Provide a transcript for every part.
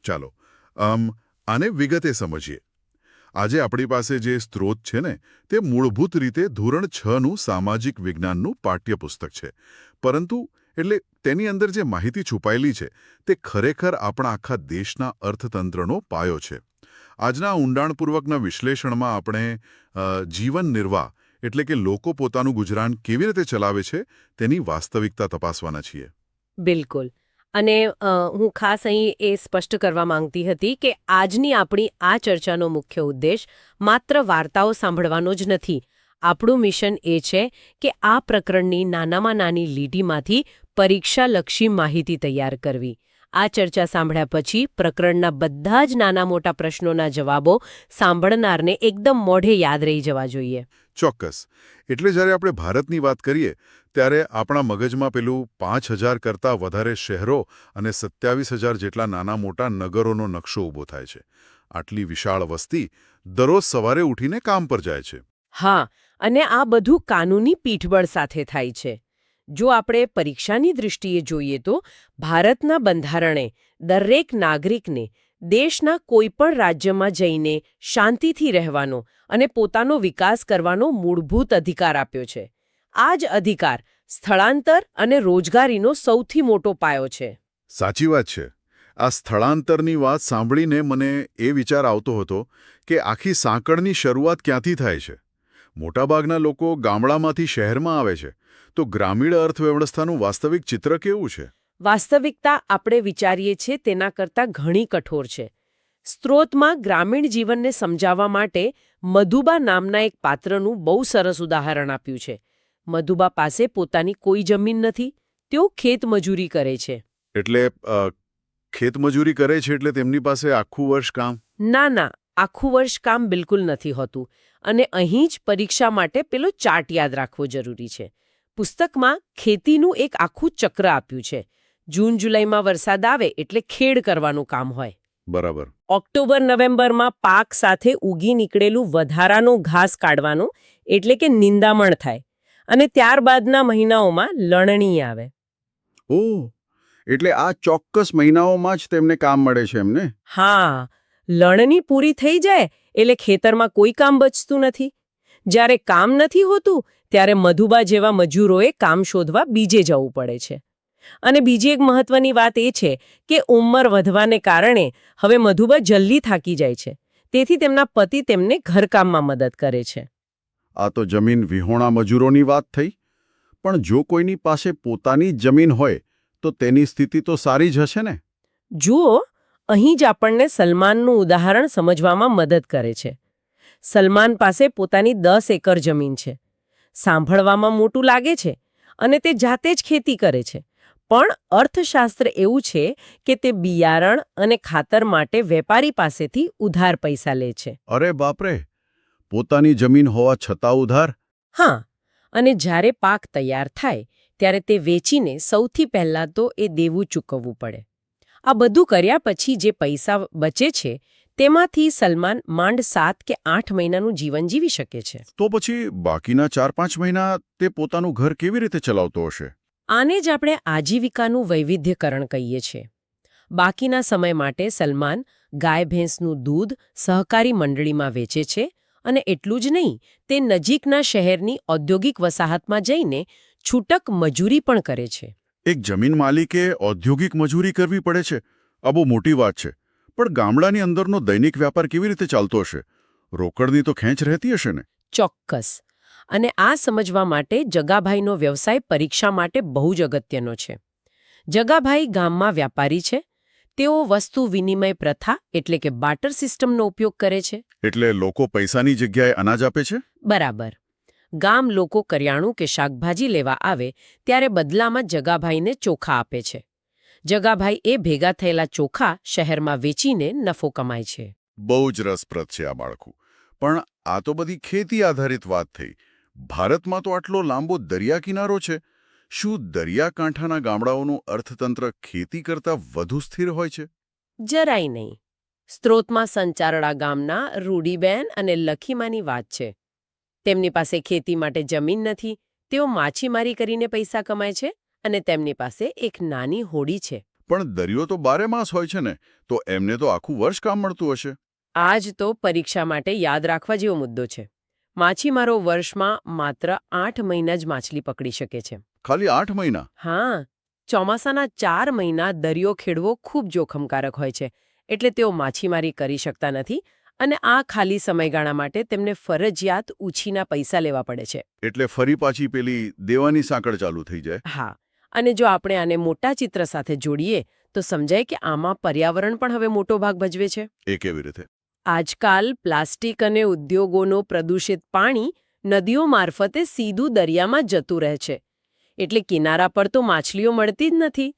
ચાલો આને વિગતે સમજીએ. આજે આપણી પાસે જે સ્ત્રોત છે ને તે મૂળભૂત રીતે ધોરણ 6નું સામાજિક વિજ્ઞાનનું પાઠ્યપુસ્તક છે. પરંતુ એટલે તેની અંદર જે માહિતી છુપાયેલી છે તે ખરેખર આપણા આખા દેશના અર્થતંત્રનો પાયો છે. આજના ઊંડાણપૂર્વકના વિશ્લેષણમાં આપણે જીવન નિર્વાહ એટલે કે લોકો પોતાનું ગુજરાન કેવી રીતે ચલાવે છે તેની વાસ્તવિકતા તપાસવાના છીએ. બિલકુલ. અને હું ખાસ અહીં એ સ્પષ્ટ કરવા માંગતી હતી કે આજની આપણી આ ચર્ચાનો મુખ્ય ઉદ્દેશ માત્ર વાર્તાઓ સાંભળવાનો જ નથી. આપણું મિશન એ છે કે આ પ્રકરણની નાનામાં નાની લીટીમાંથી પરીક્ષાલક્ષી માહિતી તૈયાર કરવી. આ ચર્ચા સાંભળ્યા પછી પ્રકરણના બધા જ નાના મોટા પ્રશ્નોના જવાબો સાંભળનારને એકદમ મોઢે યાદ રહી જવા જોઈએ. ચોક્કસ. એટલે જ્યારે આપણે ભારતની વાત કરીએ ત્યારે આપણા મગજમાં પેલું 5,000 કરતાં વધારે શહેરો અને 27,000 જેટલા નાના મોટા નગરોનો નકશો ઊભો થાય છે. આટલી વિશાળ વસ્તી દરરોજ સવારે ઉઠીને કામ પર જાય છે. હા, અને આ બધું કાનૂની પીઠબળ સાથે થાય છે. જો આપણે પરીક્ષાની દૃષ્ટિએ જોઈએ તો ભારતના બંધારણે દરેક નાગરિકને દેશના કોઈપણ રાજ્યમાં જઈને શાંતિથી રહેવાનો અને પોતાનો વિકાસ કરવાનો મૂળભૂત અધિકાર આપ્યો છે. આ જ અધિકાર સ્થળાંતર અને રોજગારીનો સૌથી મોટો પાયો છે. સાચી વાત છે. આ સ્થળાંતરની વાત સાંભળીને મને એ વિચાર આવતો હતો કે આખી સાંકળની શરૂઆત ક્યાંથી થાય છે. મોટાભાગના લોકો ગામડામાંથી શહેરમાં આવે છે, તો ગ્રામીણ અર્થવ્યવસ્થાનું વાસ્તવિક ચિત્ર કેવું છે? વાસ્તવિકતા આપણે વિચારીએ છીએ તેના કરતાં ઘણી કઠોર છે. સ્ત્રોતમાં ગ્રામીણ જીવનને સમજાવવા માટે મધુબા નામના એક પાત્રનું બહુ સરસ ઉદાહરણ આપ્યું છે. મધુબા પાસે પોતાની કોઈ જમીન નથી. તેઓ ખેતમજૂરી કરે છે. એટલે ખેતમજૂરી કરે છે એટલે તેમની પાસે આખું વર્ષ કામ? ના, આખું વર્ષ કામ બિલકુલ નથી હોતું. અને અહીં જ પરીક્ષા માટે પેલો ચાર્ટ યાદ રાખવો જરૂરી છે. પુસ્તકમાં ખેતીનું એક આખું ચક્ર આપ્યું છે. જૂન જુલાઈમાં વરસાદ આવે એટલે ખેડ કરવાનું કામ હોય. બરાબર. ઓક્ટોબર નવેમ્બરમાં પાક સાથે ઉગી નીકળેલું વધારાનું ઘાસ કાઢવાનું એટલે કે નિંદામણ થાય. અને ત્યારબાદના મહિનાઓમાં લણણી આવે. ઓહ, એટલે આ ચોક્કસ મહિનાઓમાં જ તેમને કામ મળે છે એમને? હા, લણણી પૂરી થઈ જાય એટલે ખેતરમાં કોઈ કામ બચતું નથી. જ્યારે કામ નથી હોતું ત્યારે મધુબા જેવા મજૂરોએ કામ શોધવા બીજે જવું પડે છે. અને બીજી એક મહત્વની વાત એ છે કે ઉંમર વધવાને કારણે હવે મધુબા જલ્દી થાકી જાય છે. તેથી તેમના પતિ તેમને ઘરકામમાં મદદ કરે છે. આ તો જમીન વિહોણા મજૂરોની વાત થઈ. પણ જો કોઈની પાસે પોતાની જમીન હોય તો તેની સ્થિતિ તો સારી જ હશે ને? જુઓ, અહીં જ આપણને સલમાનનું ઉદાહરણ સમજવામાં મદદ કરે છે. સલમાન પાસે પોતાની 10 એકર જમીન છે. સાંભળવામાં મોટું લાગે છે અને તે જાતે જ ખેતી કરે છે. પણ અર્થશાસ્ત્ર એવું છે કે તે બિયારણ અને ખાતર માટે વેપારી પાસેથી ઉધાર પૈસા લે છે. અરે બાપરે! પોતાની જમીન હોવા છતાં ઉધાર? હા, અને જ્યારે પાક તૈયાર થાય ત્યારે તે વેચીને સૌથી પહેલાં તો એ દેવું ચૂકવવું પડે. આ બધું કર્યા પછી જે પૈસા બચે છે તેમાંથી સલમાન માંડ 7 કે 8 મહિનાનું જીવન જીવી શકે છે. તો પછી બાકીના 4-5 મહિના તે પોતાનું ઘર કેવી રીતે ચલાવતો હશે? આને જ આપણે આજીવિકાનું વૈવિધ્યકરણ કહીએ છીએ. બાકીના સમય માટે સલમાન ગાય ભેંસનું દૂધ સહકારી મંડળીમાં વેચે છે. અને એટલું જ નહીં, તે નજીકના શહેરની ઔદ્યોગિક વસાહતમાં જઈને છૂટક મજૂરી પણ કરે છે. એક જમીન માલિકે ઔદ્યોગિક મજૂરી કરવી પડે છે? આ બહુ મોટી વાત છે. પણ ગામડાની અંદરનો દૈનિક વ્યાપાર કેવી રીતે ચાલતો હશે? રોકડની તો ખેંચ રહેતી હશે ને? ચોક્કસ. અને આ સમજવા માટે જગાભાઈનો વ્યવસાય પરીક્ષા માટે બહુ જ અગત્યનો છે. જગાભાઈ ગામમાં વ્યાપારી છે. તેઓ વસ્તુ વિનિમય પ્રથા એટલે કે બાર્ટર સિસ્ટમનો ઉપયોગ કરે છે. એટલે લોકો પૈસાની જગ્યાએ અનાજ આપે છે? બરાબર. ગામ લોકો કરિયાણું કે શાકભાજી લેવા આવે ત્યારે બદલામાં જગાભાઈને ચોખા આપે છે. જગાભાઈ એ ભેગા થયેલા ચોખા શહેરમાં વેચીને નફો કમાય છે. બહુ જ રસપ્રદ છે આ માળખું. પણ આ તો બધી ખેતી આધારિત વાત થઈ. ભારતમાં તો આટલો લાંબો દરિયા કિનારો છે. શું દરિયાકાંઠાના ગામડાઓનું અર્થતંત્ર ખેતી કરતાં વધુ સ્થિર હોય છે? જરાય નહીં. સ્ત્રોતમાં સંચારડા ગામના રૂડીબેન અને લખીમાની વાત છે. તેમની પાસે ખેતી માટે જમીન નથી. તેઓ માછીમારી કરીને પૈસા કમાય છે અને તેમની પાસે એક નાની હોડી છે. પણ દરિયો તો 12 માસ હોય છે ને, તો એમને તો આખું વર્ષ કામ મળતું હશે. આ જ તો પરીક્ષા માટે યાદ રાખવા જેવો મુદ્દો છે. માછીમારો વર્ષમાં માત્ર 8 મહિના જ માછલી પકડી શકે છે. ખાલી 8 મહિના? હા, ચોમાસાના 4 મહિના દરિયો ખેડવો ખૂબ જોખમકારક હોય છે, એટલે તેઓ માછીમારી કરી શકતા નથી અને આ ખાલી સમયગાળા માટે તેમને ફરજિયાત ઉછીના પૈસા લેવા પડે છે. એટલે ફરી પાછી પેલી દેવાની સાંકળ ચાલુ થઈ જાય. હા, અને જો આપણે આને મોટા ચિત્ર સાથે જોડીએ તો સમજાય કે આમાં પર્યાવરણ પણ હવે મોટો ભાગ ભજવે છે. એ કેવી રીતે? આજકાલ પ્લાસ્ટિક અને ઉદ્યોગોનું પ્રદૂષિત પાણી નદીઓ મારફતે સીધું દરિયામાં જતું રહે છે. એટલે કિનારા પર તો માછલીઓ મળતી જ નથી.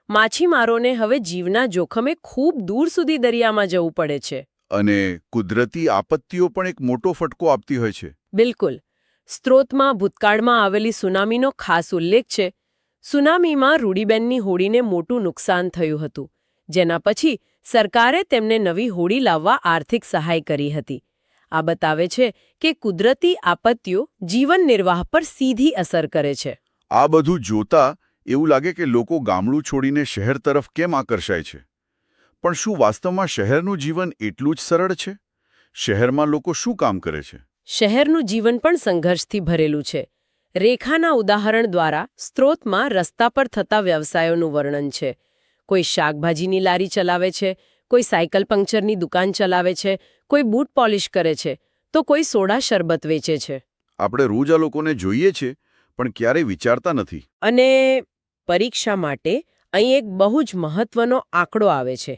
માછીમારોને હવે જીવના જોખમે ખૂબ દૂર સુધી દરિયામાં જવું પડે છે. અને કુદરતી આપત્તિઓ પણ એક મોટો ફટકો આપતી હોય છે. બિલકુલ. સ્ત્રોતમાં ભૂતકાળમાં આવેલી સુનામીનો ખાસ ઉલ્લેખ છે. સુનામીમાં રૂડીબેનની હોડીને મોટું નુકસાન થયું હતું, જેના પછી સરકારે તેમને નવી હોડી લાવવા આર્થિક સહાય કરી હતી. આ બતાવે છે કે કુદરતી આપત્તિઓ જીવન નિર્વાહ પર સીધી અસર કરે છે. આ બધું જોતા એવું લાગે કે લોકો ગામડું છોડીને શહેર તરફ કેમ આકર્ષાય છે. પણ શું વાસ્તવમાં શહેરનું જીવન એટલું જ સરળ છે? શહેરમાં લોકો શું કામ કરે છે? શહેરનું જીવન પણ સંઘર્ષથી ભરેલું છે. રેખાના ઉદાહરણ દ્વારા સ્ત્રોતમાં રસ્તા પર થતા વ્યવસાયોનું વર્ણન છે. કોઈ શાકભાજીની લારી ચલાવે છે, કોઈ સાયકલ પંક્ચરની દુકાન ચલાવે છે, કોઈ બૂટ પોલિશ કરે છે, તો કોઈ સોડા શરબત વેચે છે. આપણે રોજ આ લોકોને જોઈએ છે, પણ ક્યારેય વિચારતા નથી. અને પરીક્ષા માટે અહીં એક બહુ જ મહત્વનો આંકડો આવે છે.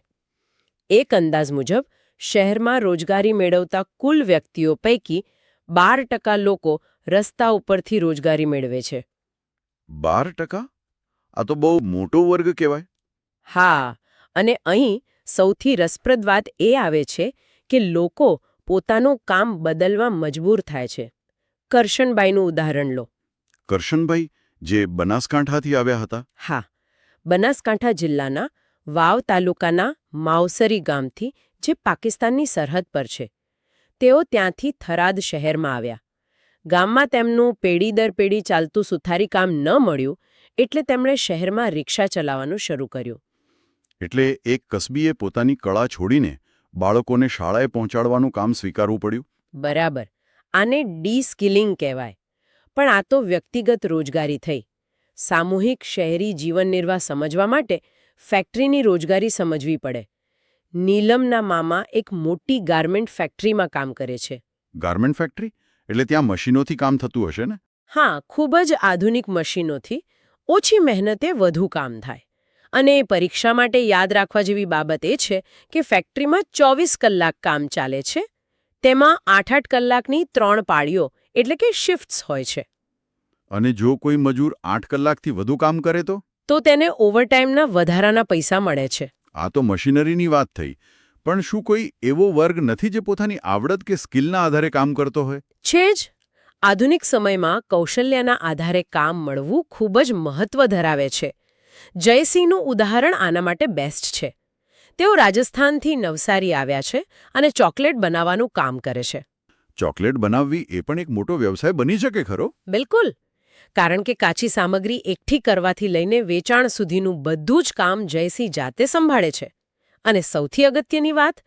એક અંદાજ મુજબ શહેરમાં રોજગારી મેળવતા કુલ વ્યક્તિઓ પૈકી 12% લોકો રસ્તા ઉપરથી રોજગારી મેળવે છે. 12%? આ તો બહુ મોટો વર્ગ કહેવાય. હા, અને અહીં સૌથી રસપ્રદ વાત એ આવે છે કે લોકો પોતાનું કામ બદલવા મજબૂર થાય છે. કરશનબાઈનું ઉદાહરણ લો. કરશનભાઈ, જે બનાસકાંઠાથી આવ્યા હતા? હા, બનાસકાંઠા જિલ્લાના વાવ તાલુકાના માવસરી ગામથી, જે પાકિસ્તાનની સરહદ પર છે. તેઓ ત્યાંથી થરાદ શહેરમાં આવ્યા. ગામમાં તેમનું પેઢી દર પેઢી ચાલતું સુથારી કામ ન મળ્યું, એટલે તેમણે શહેરમાં રિક્ષા ચલાવવાનું શરૂ કર્યું. એટલે એક કસબીએ પોતાની કળા છોડીને બાળકોને શાળાએ પહોંચાડવાનું કામ સ્વીકારવું પડ્યું. બરાબર. આને ડી-સ્કિલિંગ કહેવાય. પણ આ તો વ્યક્તિગત રોજગારી થઈ. સામૂહિક શહેરી જીવન નિર્વાહ સમજવા માટે ફેક્ટરીની રોજગારી સમજવી પડે. નીલમના મામા એક મોટી ગાર્મેન્ટ ફેક્ટરીમાં કામ કરે છે. Garment factory? એટલે ત્યાં મશીનોથી કામ થતું હશે ને? હા, ખૂબ જ આધુનિક મશીનોથી ઓછી મહેનતે વધુ કામ થાય. અને પરીક્ષા માટે યાદ રાખવા જેવી બાબત એ છે કે ફેક્ટરીમાં 24 કલાક કામ ચાલે છે. તેમાં 8-8 કલાકની 3 પાળીઓ એટલે કે શિફ્ટ્સ હોય છે. અને જો કોઈ મજૂર 8 કલાકથી વધુ કામ કરે તો? તો તેને ઓવરટાઈમના વધારાના પૈસા મળે છે. આ તો મશીનરીની વાત થઈ. પણ શું કોઈ એવો વર્ગ નથી જે પોતાની આવડત કે સ્કિલના આધારે કામ કરતો હોય? છે જ. આધુનિક સમયમાં કૌશલ્યના આધારે કામ મળવું ખૂબ જ મહત્વ ધરાવે છે. જયસિંહનું ઉદાહરણ આના માટે બેસ્ટ છે. તેઓ રાજસ્થાનથી નવસારી આવ્યા છે અને ચોકલેટ બનાવવાનું કામ કરે છે. ચોકલેટ બનાવવી એ પણ એક મોટો વ્યવસાય બની શકે ખરો? બિલકુલ. કારણ કે કાચી સામગ્રી એકઠી કરવાથી લઈને વેચાણ સુધીનું બધું જ કામ જયસિંહ જાતે સંભાળે છે. અને સૌથી અગત્યની વાત,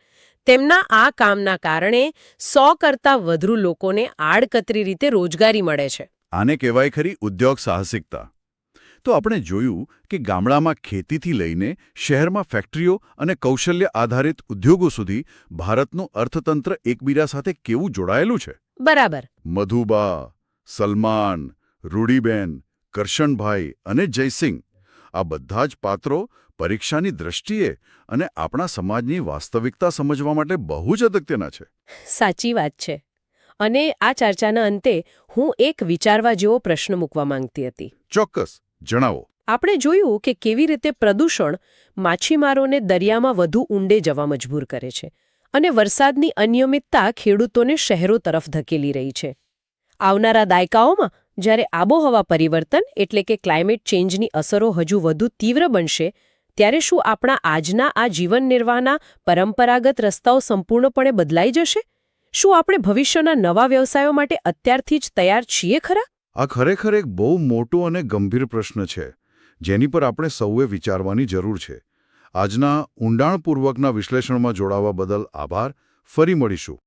તેમના આ કામના કારણે 100 કરતાં વધુ લોકોને આડકતરી રીતે રોજગારી મળે છે. આને કહેવાય ખરી ઉદ્યોગ સાહસિકતા. તો આપણે જોયું કે ગામડામાં ખેતીથી લઈને શહેરમાં ફેક્ટરીઓ અને કૌશલ્ય આધારિત ઉદ્યોગો સુધી ભારતનું અર્થતંત્ર એકબીજા સાથે કેવું જોડાયેલું છે. બરાબર. મધુબા, સલમાન, રૂડીબેન, કરશનભાઈ અને જયસિંહ, આ બધા જ પાત્રો પરીક્ષાની દ્રષ્ટિએ અને આપણા સમાજની વાસ્તવિકતા સમજવા માટે બહુ જ અગત્યના છે. સાચી વાત છે. અને આ ચર્ચાના અંતે હું એક વિચારવા જેવો પ્રશ્ન મૂકવા માંગતી હતી. ચોક્કસ, જણાવો. આપણે જોયું કે કેવી રીતે પ્રદૂષણ માછીમારોને દરિયામાં વધુ ઊંડે જવા મજબૂર કરે છે અને વરસાદની અનિયમિતતા ખેડૂતોને શહેરો તરફ ધકેલી રહી છે. આવનારા દાયકાઓમાં જ્યારે આબોહવા પરિવર્તન એટલે કે ક્લાઇમેટ ચેન્જની અસરો હજુ વધુ તીવ્ર બનશે, ત્યારે શું આપણા આજના આ જીવન નિર્વાહના પરંપરાગત રસ્તાઓ સંપૂર્ણપણે બદલાઈ જશે? શું આપણે ભવિષ્યના નવા વ્યવસાયો માટે અત્યારથી જ તૈયાર છીએ ખરા? આ ખરેખર એક બહુ મોટો અને ગંભીર પ્રશ્ન છે, જેની પર આપણે સૌએ વિચારવાની જરૂર છે. આજના ઊંડાણપૂર્વકના વિશ્લેષણમાં જોડાવા બદલ આભાર. ફરી મળીશું.